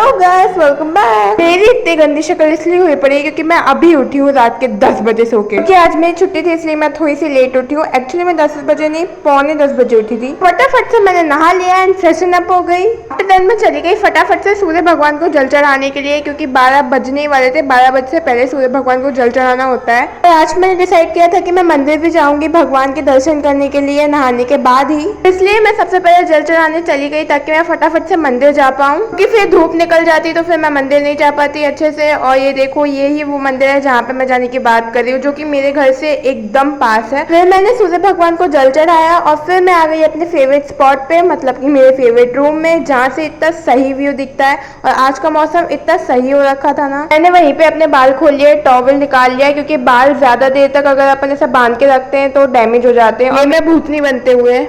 Guys welcome back. मेरी इतनी गंदी शक्ल इसलिए हुई पड़ी क्योंकि मैं अभी उठी हूँ रात के 10 बजे सो के, क्योंकि आज मेरी छुट्टी थी इसलिए मैं थोड़ी सी लेट उठी हूँ। एक्चुअली मैं 10 बजे नहीं, पौने 10 बजे उठी थी। फटाफट से मैंने नहा लिया एंड फ्रेशन अप हो गई। आफ्टर देन मैं चली गई फटाफट से सूर्य भगवान को जल चढ़ाने के लिए, क्योंकि 12 बजने ही वाले थे। 12 बजे से पहले सूर्य भगवान को जल चढ़ाना होता है। और आज मैंने डिसाइड किया था कि मैं मंदिर भी जाऊंगी भगवान के दर्शन करने के लिए नहाने के बाद ही, इसलिए मैं सबसे पहले जल चढ़ाने चली गई ताकि मैं फटाफट से मंदिर जा पाऊँ, क्योंकि फिर धूप निकल जाती तो फिर मैं मंदिर नहीं जा पाती अच्छे से। और ये देखो, ये ही वो मंदिर है जहाँ पे मैं जाने की बात कर रही हूँ, जो कि मेरे घर से एकदम पास है। फिर मैंने सूर्य भगवान को जल चढ़ाया और फिर मैं आ गई अपने फेवरेट स्पॉट पे, मतलब कि मेरे फेवरेट रूम में, जहाँ से इतना सही व्यू दिखता है। और आज का मौसम इतना सही हो रखा था ना, मैंने वहीं पे अपने बाल खोल लिए, टॉवल निकाल लिया, क्योंकि बाल ज्यादा देर तक अगर अपन ऐसे बांध के रखते हैं तो डैमेज हो जाते हैं। और मैं भूतनी बनते हुए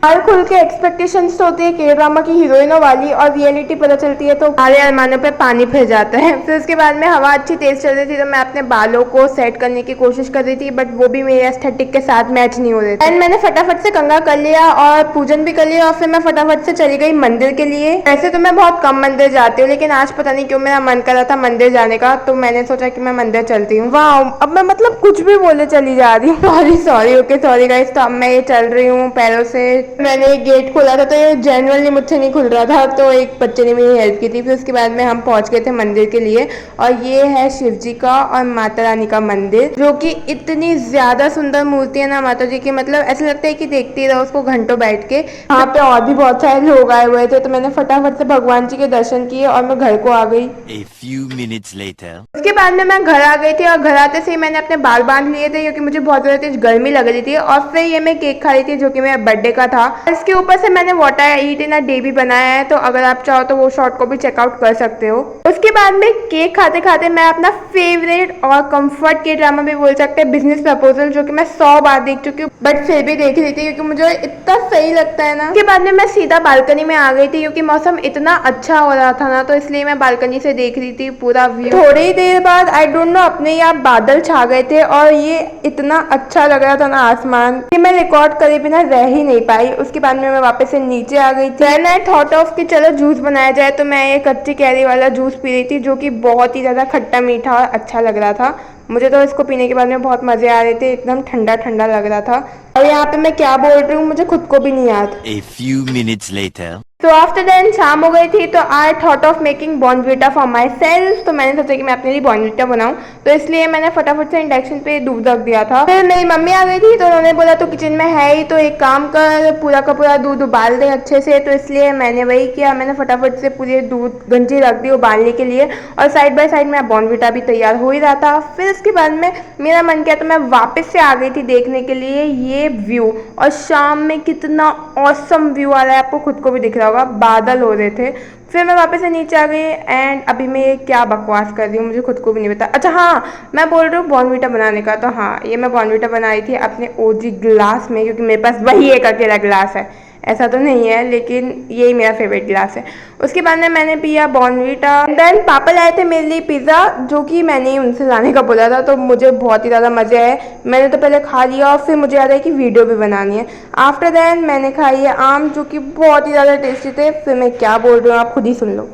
बाल खुल के एक्सपेक्टेशंस तो होती है के ड्रामा की हीरोइनों वाली, और रियलिटी पता चलती है तो सारे अरमानों पे पानी फिर जाता है। फिर उसके बाद में हवा अच्छी तेज चल रही थी तो मैं अपने बालों को सेट करने की कोशिश कर रही थी, बट वो भी मेरे एस्थेटिक के साथ मैच नहीं हो रहे थे। एंड मैंने फटाफट से कंघा कर लिया और पूजन भी कर लिया और फिर मैं फटाफट से चली गई मंदिर के लिए। वैसे तो मैं बहुत कम मंदिर जाती हूँ, लेकिन आज पता नहीं क्यों मेरा मन कर रहा था मंदिर जाने का, तो मैंने सोचा कि मैं मंदिर चलती हूँ। वाह, अब मैं मतलब कुछ भी बोले चली जा रही हूँ। Sorry sorry, okay sorry guys. तो अब मैं ये चल रही हूँ पैरों से। मैंने गेट खोला था तो ये जेन्युइनली मुझसे नहीं खुल रहा था, तो एक बच्चे ने मेरी हेल्प की थी। फिर उसके बाद में हम पहुंच गए थे मंदिर के लिए, और ये है शिव जी का और माता रानी का मंदिर, जो कि इतनी ज्यादा सुंदर मूर्ति है ना माता जी की, मतलब ऐसा लगता है कि देखते ही रहो उसको घंटों बैठ के। यहाँ पे और भी बहुत सारे लोग आए हुए थे, तो मैंने फटाफट से भगवान जी के दर्शन किए और मैं घर को आ गई। A few minutes later. उसके बाद में मैं घर आ गई थी, और घर आते से ही मैंने अपने बाल बांध लिए थे क्योंकि मुझे बहुत ज़्यादा तेज गर्मी लग रही थी। और फिर ये मैं केक खा रही थी जो कि मेरे बर्थडे का था। इसके ऊपर से मैंने what I eat in a day भी बनाया है, तो अगर आप चाहो तो वो शॉर्ट को भी चेकआउट कर सकते हो। उसके बाद में केक खाते खाते मैं अपना फेवरेट और कंफर्ट के ड्रामा भी बोल सकते हैं, बिजनेस प्रपोजल, जो कि मैं 100 बार देख चुकी हूँ, बट फिर भी देख रही थी क्योंकि मुझे इतना सही लगता है ना। उसके बाद में मैं सीधा बालकनी में आ गई थी क्योंकि मौसम इतना अच्छा हो रहा था ना, तो इसलिए मैं बालकनी से देख रही थी पूरा व्यू। थोड़ी ही देर बाद आई डोंट नो अपने यहाँ बादल छा गए थे और ये इतना अच्छा लग रहा था ना आसमान, कि मैं रिकॉर्ड करे बिना रह ही नहीं पाई। उसके बाद में मैं वापस से नीचे आ गई थी। देन आई थॉट ऑफ कि चलो जूस बनाया जाए, तो मैं ये कच्ची कैरी वाला जूस पी रही थी, जो कि बहुत ही ज़्यादा खट्टा मीठा और अच्छा लग रहा था। मुझे तो इसको पीने के बाद में बहुत मज़े आ रहे थे, एकदम ठंडा ठंडा लग रहा था। और यहाँ पे मैं क्या बोल रही हूँ मुझे खुद को भी नहीं याद। A few minutes later. तो आफ्टर देन शाम हो गई थी, तो I thought of making Bournvita for my self. तो मैंने सोचा कि मैं अपने लिए बॉर्नवीटा बनाऊं, तो इसलिए मैंने फटाफट से इंडक्शन पे दूध रख दिया था। फिर मेरी मम्मी आ गई थी, तो उन्होंने बोला तो किचन में है ही, तो एक काम कर, पूरा का पूरा दूध उबाल दे अच्छे से। तो इसलिए मैंने वही किया, मैंने फटाफट से पूरे दूध गंजी रख दी उबालने के लिए, और साइड बाय साइड में बॉर्नवीटा भी तैयार हो ही रहा था। फिर उसके बाद में मेरा मन किया तो मैं वापस से आ गई थी देखने के लिए ये व्यू। और शाम में कितना ऑसम व्यू आ रहा है, आपको खुद को भी दिख रहा होगा, बादल हो रहे थे। फिर मैं वापस से नीचे आ गई एंड अभी मैं क्या बकवास कर रही हूँ मुझे खुद को भी नहीं पता। अच्छा हाँ, मैं बोल रही हूँ बॉर्नवीटा बनाने का, तो हाँ ये मैं बॉर्नवीटा बना रही थी अपने ओजी ग्लास में, क्योंकि मेरे पास वही एक अकेला ग्लास है, ऐसा तो नहीं है, लेकिन यही मेरा फेवरेट ग्लास है। उसके बाद में मैंने पिया बॉर्नवीटा। देन पापा लाए थे मेरे लिए पिज़्ज़ा, जो कि मैंने ही उनसे लाने का बोला था, तो मुझे बहुत ही ज़्यादा मज़े आए। मैंने तो पहले खा लिया और फिर मुझे याद है कि वीडियो भी बनानी है। आफ्टर देन मैंने खाई है आम, जो कि बहुत ही ज़्यादा टेस्टी थे। फिर मैं क्या बोल रही हूँ आप खुद ही सुन लो।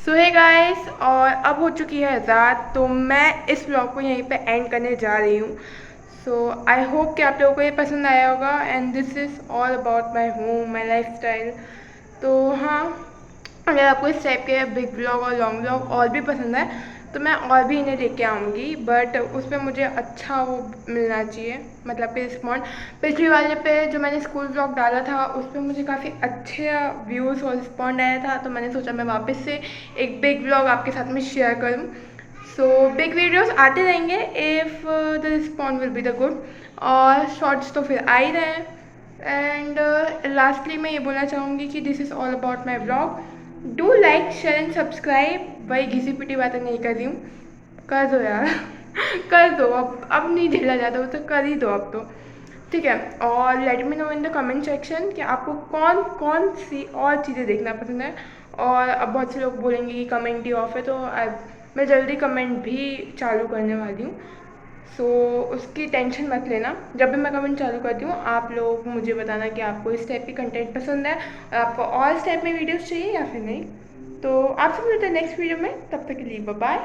सो हे गाइस, और अब हो चुकी है रात, तो मैं इस व्लॉग को यहीं पे एंड करने जा रही हूँ। सो आई होप कि आप लोगों को ये पसंद आया होगा, and this is all about my home, my life style. तो हाँ, अगर आपको इस टाइप के बिग ब्लॉग और लॉन्ग ब्लॉग और भी पसंद है तो मैं और भी इन्हें लेके आऊँगी, बट उस पर मुझे अच्छा वो मिलना चाहिए, मतलब कि रिस्पॉन्ड। पिछली वाले पे जो मैंने स्कूल ब्लॉग डाला था उस पर मुझे काफ़ी अच्छे व्यूज़ और रिस्पॉन्ड आया था, तो मैंने सोचा मैं वापस से एक बिग ब्लॉग आपके साथ में शेयर करूँ। सो बिग वीडियोस आते रहेंगे if the respond will be the good, और शॉर्ट्स तो फिर आ ही रहे हैं। एंड लास्टली मैं ये बोलना चाहूँगी कि this is all about my blog. Do like share and subscribe. वही घिसी पिटी बातें नहीं कर रही हूँ, कर दो यार कर दो, अब नहीं झेला जाता, वो तो कर ही दो अब तो, ठीक है। और let me know in the comment section कि आपको कौन कौन सी और चीज़ें देखना पसंद है। और अब बहुत से लोग बोलेंगे कि कमेंट ही ऑफ है, तो मैं जल्दी कमेंट भी चालू करने वाली हूँ। सो उसकी टेंशन मत लेना, जब भी मैं कमेंट चालू करती हूँ आप लोग मुझे बताना कि आपको इस टाइप की कंटेंट पसंद है और आपको और इस टाइप में वीडियोस चाहिए या फिर नहीं। तो आपसे मिलते हैं नेक्स्ट वीडियो में, तब तक के लिए bye,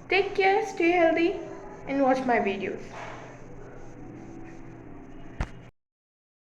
take care, stay healthy and watch my videos.